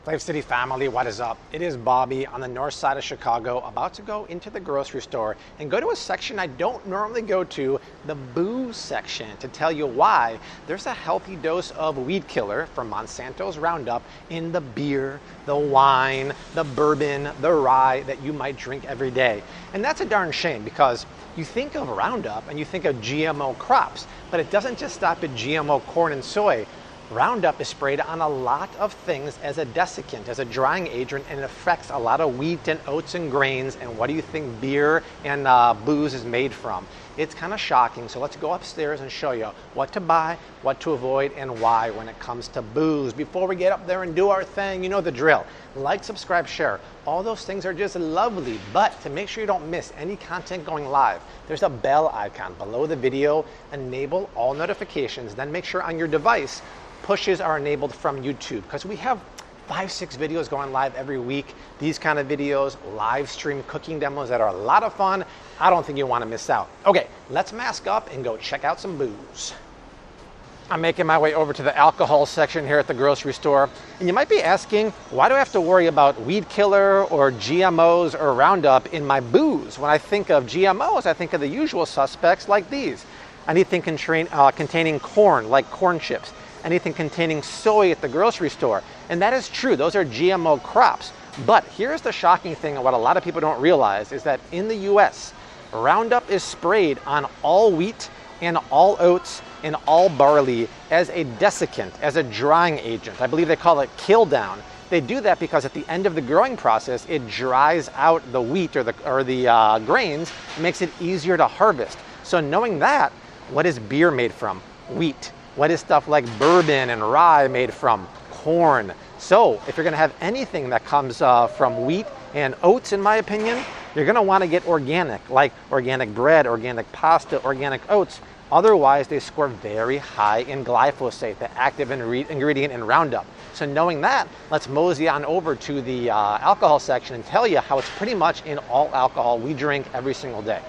Glaive City family, what is up? It is Bobby on the north side of Chicago, about to go into the grocery store and go to a section I don't normally go to, the booze section, to tell you why there's a healthy dose of weed killer from Monsanto's Roundup in the beer, the wine, the bourbon, the rye that you might drink every day. And that's a darn shame, because you think of Roundup and you think of GMO crops, but it doesn't just stop at GMO corn and soy. Roundup is sprayed on a lot of things as a desiccant, as a drying agent, and it affects a lot of wheat and oats and grains. And what do you think beer and booze is made from? It's kind of shocking, so let's go upstairs and show you what to buy, what to avoid, and why when it comes to booze. Before we get up there and do our thing, you know the drill. Like, subscribe, share. All those things are just lovely, but to make sure you don't miss any content going live, there's a bell icon below the video. Enable all notifications, then make sure on your device pushes are enabled from YouTube, because we have 5-6 videos going live every week. These kind of videos, live stream cooking demos that are a lot of fun. I don't think you want to miss out. Okay, let's mask up and go check out some booze. I'm making my way over to the alcohol section here at the grocery store. And you might be asking, why do I have to worry about weed killer or GMOs or Roundup in my booze? When I think of GMOs, I think of the usual suspects like these. Anything containing corn, like corn chips. Anything containing soy at the grocery store. And that is true, those are GMO crops. But here's the shocking thing, and what a lot of people don't realize is that in the US, Roundup is sprayed on all wheat and all oats and all barley as a desiccant, as a drying agent. I believe they call it kill down. They do that because at the end of the growing process, it dries out the wheat or the grains, makes it easier to harvest. So knowing that, what is beer made from? Wheat. What is stuff like bourbon and rye made from? Corn. So if you're going to have anything that comes from wheat and oats, in my opinion, you're going to want to get organic, like organic bread, organic pasta, organic oats. Otherwise, they score very high in glyphosate, the active ingredient in Roundup. So knowing that, let's mosey on over to the alcohol section and tell you how it's pretty much in all alcohol we drink every single day.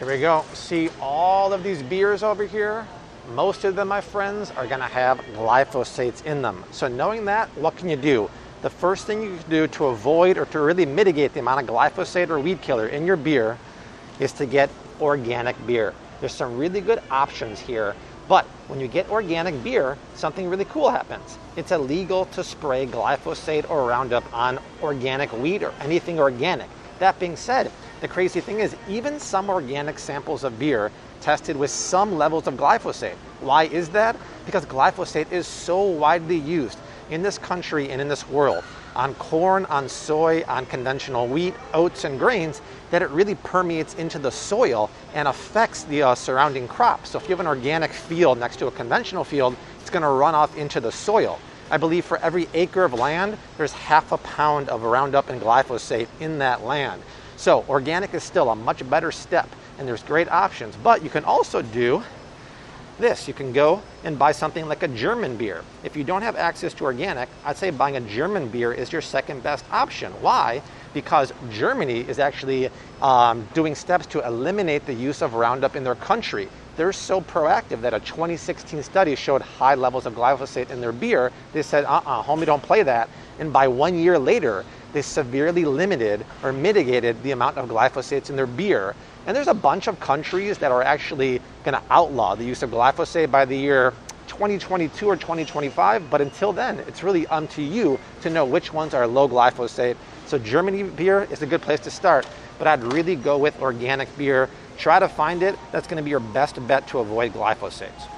Here we go. See all of these beers over here? Most of them, my friends, are going to have glyphosates in them. So knowing that, what can you do? The first thing you can do to avoid or to really mitigate the amount of glyphosate or weed killer in your beer is to get organic beer. There's some really good options here, but when you get organic beer, something really cool happens. It's illegal to spray glyphosate or Roundup on organic wheat or anything organic. That being said, the crazy thing is even some organic samples of beer tested with some levels of glyphosate. Why is that? Because glyphosate is so widely used in this country and in this world, on corn, on soy, on conventional wheat, oats, and grains, that it really permeates into the soil and affects the surrounding crops. So if you have an organic field next to a conventional field, it's going to run off into the soil. I believe for every acre of land, there's half a pound of Roundup and glyphosate in that land. So organic is still a much better step, and there's great options. But you can also do this. You can go and buy something like a German beer. If you don't have access to organic, I'd say buying a German beer is your second best option. Why? Because Germany is actually doing steps to eliminate the use of Roundup in their country. They're so proactive that a 2016 study showed high levels of glyphosate in their beer. They said, homie, don't play that. And by 1 year later, they severely limited or mitigated the amount of glyphosates in their beer. And there's a bunch of countries that are actually going to outlaw the use of glyphosate by the year 2022 or 2025. But until then, it's really up to you to know which ones are low glyphosate. So Germany beer is a good place to start, but I'd really go with organic beer. Try to find it. That's going to be your best bet to avoid glyphosates.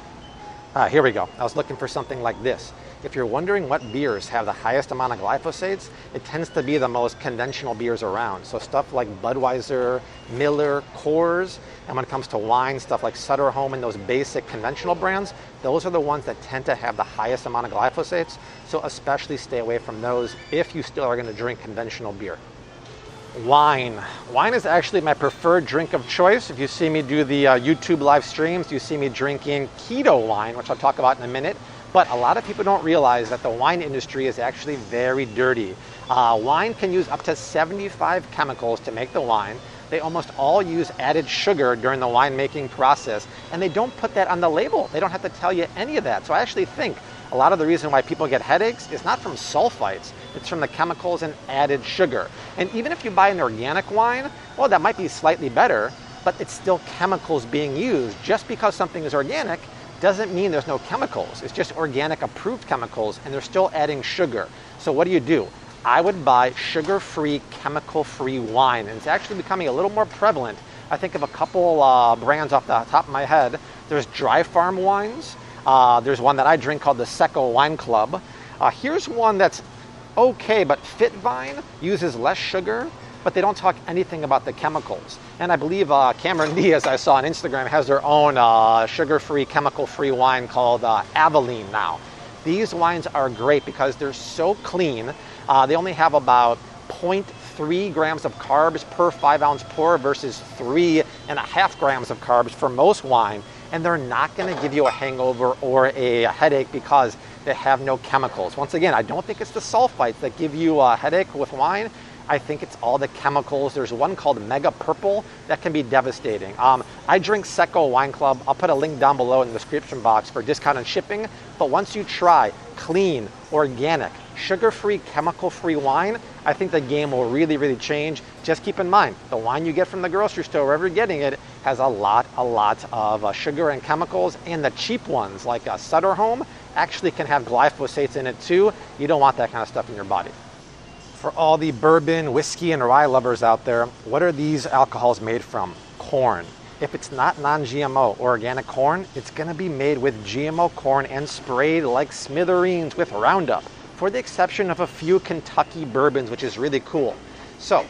Here we go. I was looking for something like this. If you're wondering what beers have the highest amount of glyphosates, it tends to be the most conventional beers around. So stuff like Budweiser, Miller, Coors, and when it comes to wine, stuff like Sutter Home and those basic conventional brands, those are the ones that tend to have the highest amount of glyphosates. So especially stay away from those if you still are going to drink conventional beer. Wine. Wine is actually my preferred drink of choice. If you see me do the YouTube live streams, you see me drinking keto wine, which I'll talk about in a minute. But a lot of people don't realize that the wine industry is actually very dirty. Wine can use up to 75 chemicals to make the wine. They almost all use added sugar during the winemaking process, and they don't put that on the label. They don't have to tell you any of that. So I actually think a lot of the reason why people get headaches is not from sulfites, it's from the chemicals and added sugar. And even if you buy an organic wine, well, that might be slightly better, but it's still chemicals being used. Just because something is organic doesn't mean there's no chemicals. It's just organic approved chemicals, and they're still adding sugar. So what do? I would buy sugar-free, chemical-free wine, and it's actually becoming a little more prevalent. I think of a couple brands off the top of my head. There's Dry Farm wines. There's one that I drink called the Secco Wine Club. Here's one that's okay, but Fit Vine uses less sugar, but they don't talk anything about the chemicals. And I believe Cameron Diaz, I saw on Instagram, has their own sugar-free, chemical-free wine called Aveline now. These wines are great because they're so clean. They only have about 0.3 grams of carbs per 5-ounce pour versus 3.5 grams of carbs for most wine. And they're not going to give you a hangover or a headache because they have no chemicals. Once again, I don't think it's the sulfites that give you a headache with wine. I think it's all the chemicals. There's one called Mega Purple that can be devastating. I drink Secco Wine Club. I'll put a link down below in the description box for discounted shipping. But once you try clean, organic, sugar-free, chemical-free wine, I think the game will really, really change. Just keep in mind, the wine you get from the grocery store, wherever you're getting it, has a lot of sugar and chemicals, and the cheap ones, like Sutter Home, actually can have glyphosates in it too. You don't want that kind of stuff in your body. For all the bourbon, whiskey, and rye lovers out there, what are these alcohols made from? Corn. If it's not non-GMO or organic corn, it's gonna be made with GMO corn and sprayed like smithereens with Roundup, for the exception of a few Kentucky bourbons, which is really cool. So,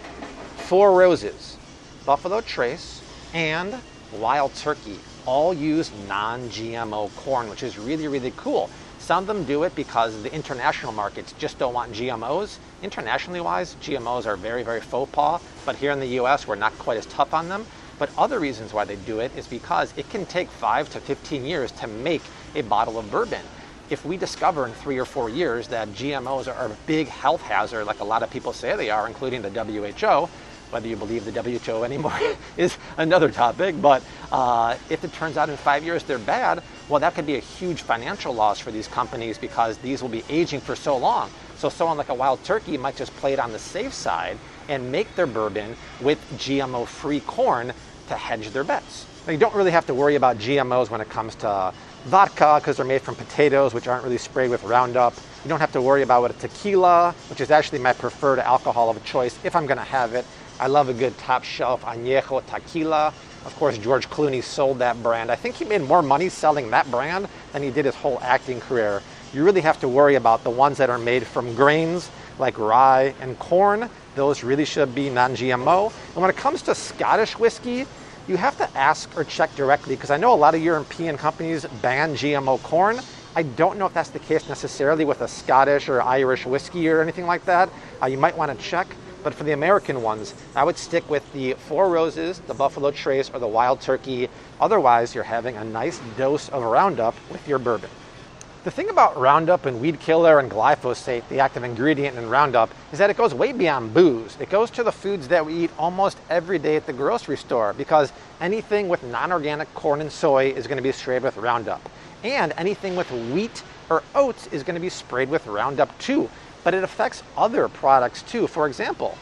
Four Roses, Buffalo Trace, and Wild Turkey all use non-GMO corn, which is really, really cool. Some of them do it because the international markets just don't want GMOs. Internationally wise, GMOs are very, very faux pas, but here in the US, we're not quite as tough on them. But other reasons why they do it is because it can take 5 to 15 years to make a bottle of bourbon. If we discover in 3 or 4 years that GMOs are a big health hazard, like a lot of people say they are, including the WHO, whether you believe the WHO anymore is another topic, but if it turns out in 5 years they're bad, well, that could be a huge financial loss for these companies because these will be aging for so long. So someone like a Wild Turkey might just play it on the safe side and make their bourbon with GMO-free corn to hedge their bets. Now, you don't really have to worry about GMOs when it comes to vodka because they're made from potatoes, which aren't really sprayed with Roundup. You don't have to worry about what a tequila, which is actually my preferred alcohol of choice if I'm gonna have it. I love a good top shelf añejo tequila. Of course, George Clooney sold that brand. I think he made more money selling that brand than he did his whole acting career. You really have to worry about the ones that are made from grains like rye and corn. Those really should be non-GMO. And when it comes to Scottish whiskey, you have to ask or check directly because I know a lot of European companies ban GMO corn. I don't know if that's the case necessarily with a Scottish or Irish whiskey or anything like that. You might want to check. But for the American ones, I would stick with the Four Roses, the Buffalo Trace, or the Wild Turkey. Otherwise, you're having a nice dose of Roundup with your bourbon. The thing about Roundup and weed killer and glyphosate, the active ingredient in Roundup, is that it goes way beyond booze. It goes to the foods that we eat almost every day at the grocery store because anything with non-organic corn and soy is going to be sprayed with Roundup. And anything with wheat or oats is going to be sprayed with Roundup too. But it affects other products too. For example,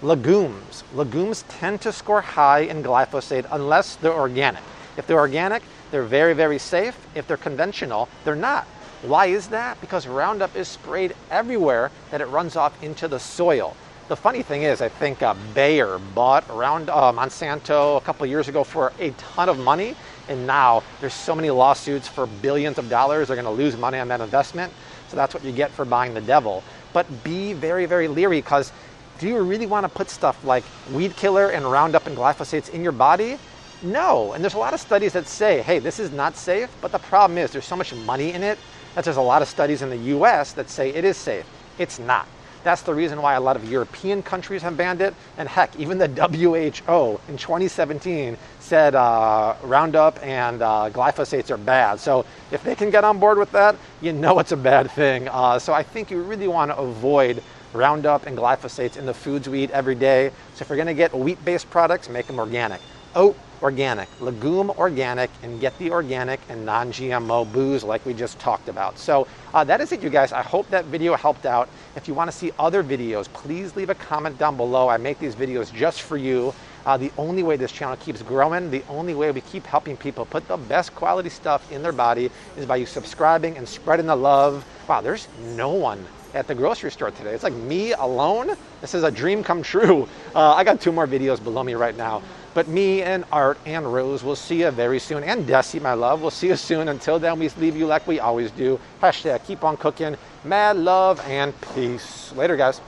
legumes. Legumes tend to score high in glyphosate unless they're organic. If they're organic, they're very, very safe. If they're conventional, they're not. Why is that? Because Roundup is sprayed everywhere that it runs off into the soil. The funny thing is, I think Bayer bought Monsanto a couple years ago for a ton of money, and now there's so many lawsuits for billions of dollars. They're going to lose money on that investment. So that's what you get for buying the devil. But be very, very leery because do you really want to put stuff like weed killer and Roundup and glyphosates in your body? No. And there's a lot of studies that say, hey, this is not safe. But the problem is there's so much money in it that there's a lot of studies in the US that say it is safe. It's not. That's the reason why a lot of European countries have banned it. And heck, even the WHO in 2017 said Roundup and glyphosates are bad. So if they can get on board with that, you know it's a bad thing. So I think you really want to avoid Roundup and glyphosates in the foods we eat every day. So if you're going to get wheat-based products, make them organic. oat organic, legume organic, and get the organic and non-GMO booze like we just talked about. So that is it, you guys. I hope that video helped out. If you want to see other videos, please leave a comment down below. I make these videos just for you. The only way this channel keeps growing, the only way we keep helping people put the best quality stuff in their body is by you subscribing and spreading the love. Wow, there's no one at the grocery store today. It's like me alone. This is a dream come true. I got 2 more videos below me right now. But me and Art and Rose will see you very soon. And Desi, my love, we'll see you soon. Until then, we leave you like we always do. Hashtag keep on cooking. Mad love and peace. Later, guys.